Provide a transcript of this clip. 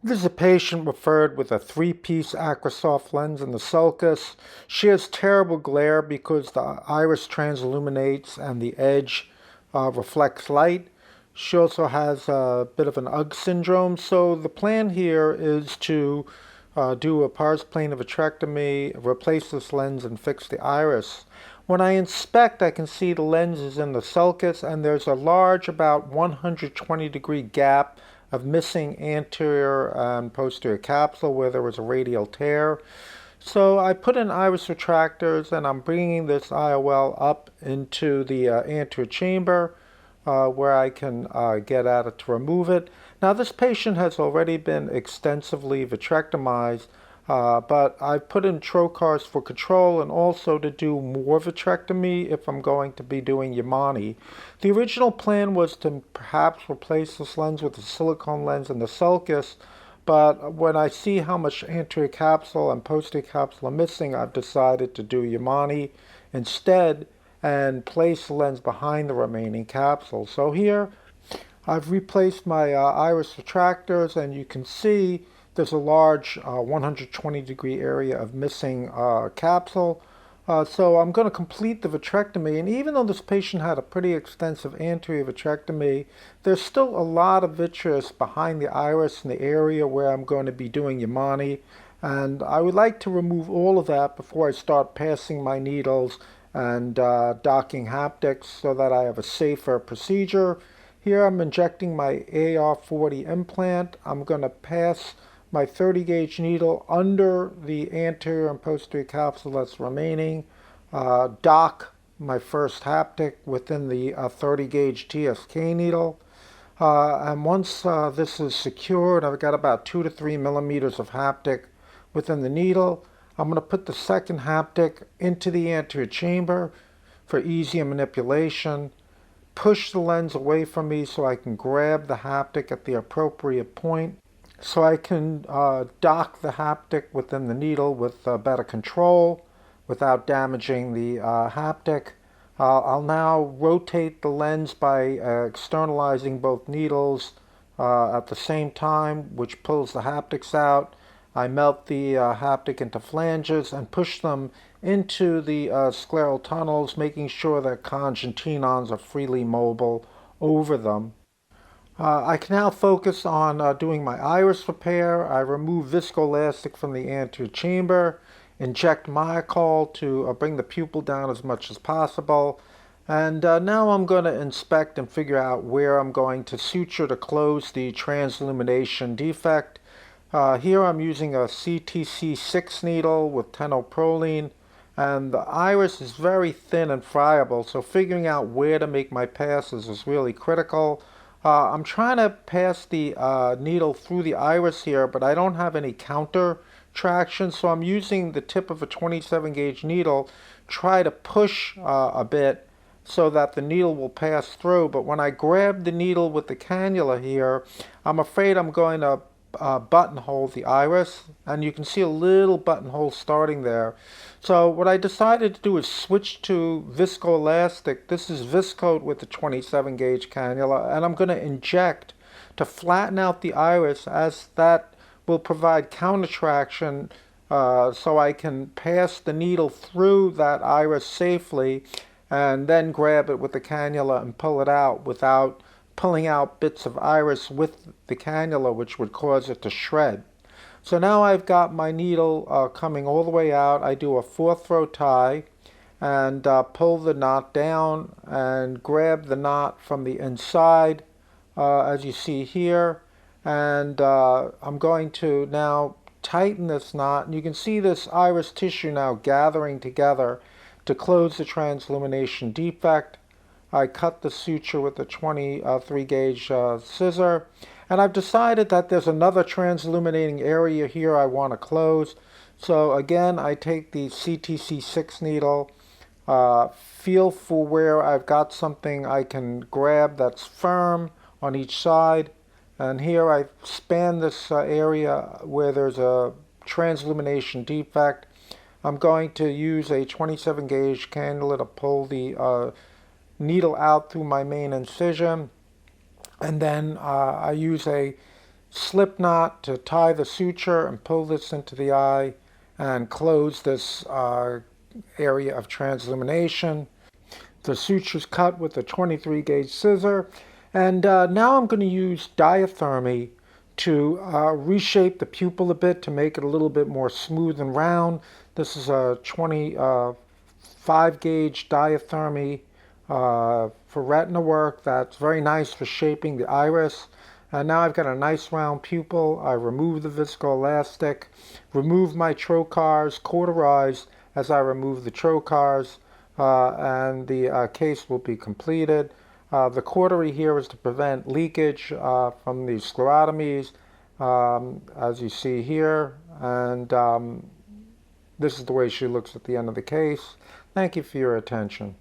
This is a patient referred with a 3-piece acrysof lens in the sulcus. She has terrible glare because the iris transilluminates and the edge reflects light. She also has a bit of an UGG syndrome. So the plan here is to do a pars plana vitrectomy, replace this lens, and fix the iris. When I inspect, I can see the lens is in the sulcus, and there's a large, about 120-degree gap of missing anterior and posterior capsule where there was a radial tear. So I put in iris retractors, and I'm bringing this IOL up into the anterior chamber where I can get at it to remove it. Now, this patient has already been extensively vitrectomized, but I've put in trocars for control and also to do more vitrectomy if I'm going to be doing Yamane. The original plan was to perhaps replace this lens with a silicone lens in the sulcus, but when I see how much anterior capsule and posterior capsule are missing, I've decided to do Yamane instead and place the lens behind the remaining capsule. So here I've replaced my iris retractors, and you can see there's a large 120-degree area of missing capsule. So I'm going to complete the vitrectomy, and even though this patient had a pretty extensive anterior vitrectomy, there's still a lot of vitreous behind the iris in the area where I'm going to be doing Yamane, and I would like to remove all of that before I start passing my needles and docking haptics so that I have a safer procedure. Here I'm injecting my AR40 implant. I'm going to pass my 30-gauge needle under the anterior and posterior capsule that's remaining, dock my first haptic within the 30-gauge TSK needle. And once this is secured, I've got about 2 to 3 millimeters of haptic within the needle. I'm going to put the second haptic into the anterior chamber for easier manipulation. Push the lens away from me so I can grab the haptic at the appropriate point, so I can dock the haptic within the needle with better control without damaging the haptic. I'll now rotate the lens by externalizing both needles at the same time, which pulls the haptics out. I melt the haptic into flanges and push them into the scleral tunnels, making sure that conjunctinons are freely mobile over them. I can now focus on doing my iris repair. I remove viscoelastic from the anterior chamber, inject myocol to bring the pupil down as much as possible, and now I'm going to inspect and figure out where I'm going to suture to close the transillumination defect. Here I'm using a CTC6 needle with tenoproline, and the iris is very thin and friable, so figuring out where to make my passes is really critical. I'm trying to pass the needle through the iris here, but I don't have any counter traction, so I'm using the tip of a 27-gauge needle, try to push a bit so that the needle will pass through. But when I grab the needle with the cannula here, I'm afraid I'm going to buttonhole the iris, and you can see a little buttonhole starting there. So what I decided to do is switch to viscoelastic. This is Viscoat with the 27-gauge cannula, and I'm going to inject to flatten out the iris, as that will provide counter traction so I can pass the needle through that iris safely and then grab it with the cannula and pull it out without pulling out bits of iris with the cannula, which would cause it to shred. So now I've got my needle coming all the way out. I do a 4th-row tie and pull the knot down and grab the knot from the inside, as you see here. And I'm going to now tighten this knot. And you can see this iris tissue now gathering together to close the transillumination defect. I cut the suture with a 23-gauge scissor, and I've decided that there's another transilluminating area here I want to close. So again, I take the CTC6 needle, feel for where I've got something I can grab that's firm on each side, and here I span this area where there's a transillumination defect. I'm going to use a 27-gauge cannula to pull the needle out through my main incision, and then I use a slip knot to tie the suture and pull this into the eye and close this area of transillumination. The suture's cut with a 23 gauge scissor. And now I'm going to use diopthermy to reshape the pupil a bit to make it a little bit more smooth and round. This is a 25 gauge diopthermy for retina work. That's very nice for shaping the iris. And now I've got a nice round pupil. I remove the viscoelastic, remove my trocars, cauterize as I remove the trocars, and the case will be completed. The cautery here is to prevent leakage from the sclerotomies, as you see here. And this is the way she looks at the end of the case. Thank you for your attention.